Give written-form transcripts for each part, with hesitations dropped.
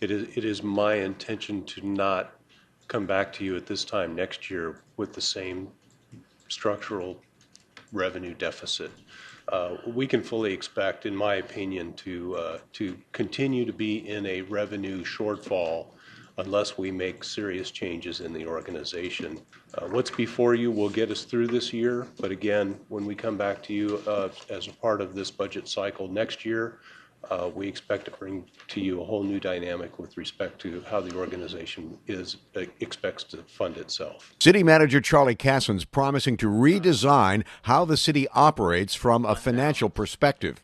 it is my intention to not come back to you at this time next year with the same structural revenue deficit. We can fully expect, in my opinion, to continue to be in a revenue shortfall unless we make serious changes in the organization. What's before you will get us through this year, but again, when we come back to you as a part of this budget cycle next year, we expect to bring to you a whole new dynamic with respect to how the organization expects to fund itself. City Manager Charlie Cassens promising to redesign how the city operates from a financial perspective.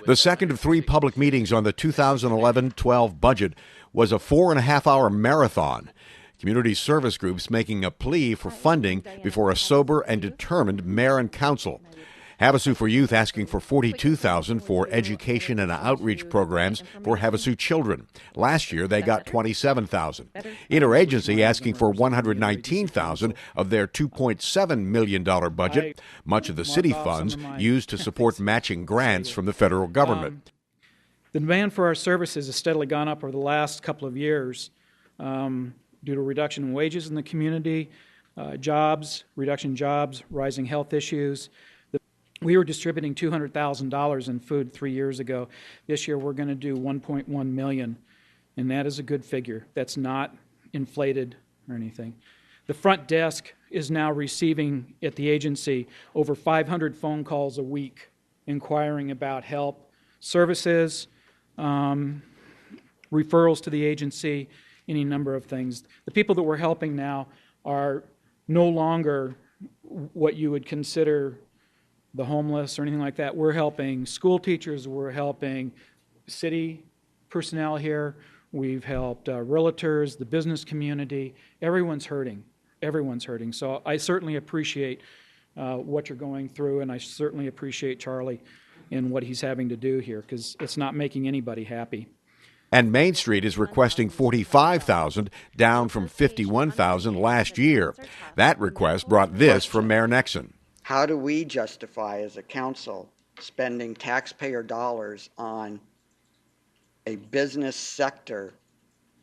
The second of three public meetings on the 2011-12 budget was a 4.5-hour marathon. Community service groups making a plea for funding before a sober and determined mayor and council. Havasu for Youth asking for $42,000 for education and outreach programs for Havasu children. Last year, they got $27,000. Interagency asking for $119,000 of their $2.7 million budget, much of the city funds used to support matching grants from the federal government. The demand for our services has steadily gone up over the last couple of years due to a reduction in wages in the community, reduction in jobs, rising health issues. We were distributing $200,000 in food 3 years ago. This year we're going to do $1.1 million, and that is a good figure. That's not inflated or anything. The front desk is now receiving at the agency over 500 phone calls a week inquiring about help, services, referrals to the agency, any number of things. The people that we're helping now are no longer what you would consider the homeless or anything like that. We're helping school teachers, we're helping city personnel here, we've helped realtors, the business community. Everyone's hurting. Everyone's hurting. So I certainly appreciate what you're going through, and I certainly appreciate Charlie and what he's having to do here, because it's not making anybody happy. And Main Street is requesting $45,000, down from $51,000 last year. That request brought this from Mayor Nexon. How do we justify as a council spending taxpayer dollars on a business sector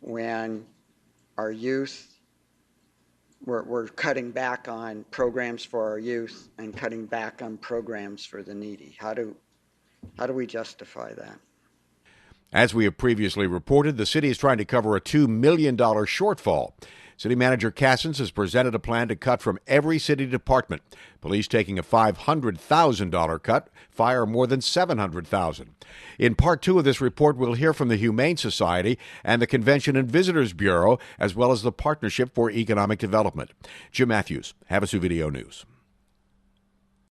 when our youth, we're cutting back on programs for our youth and cutting back on programs for the needy? How do we justify that? As we have previously reported, the city is trying to cover a $2 million shortfall. City Manager Cassens has presented a plan to cut from every city department. Police taking a $500,000 cut, fire more than $700,000. In part 2 of this report, we'll hear from the Humane Society and the Convention and Visitors Bureau, as well as the Partnership for Economic Development. Jim Matthews, Havasu Video News.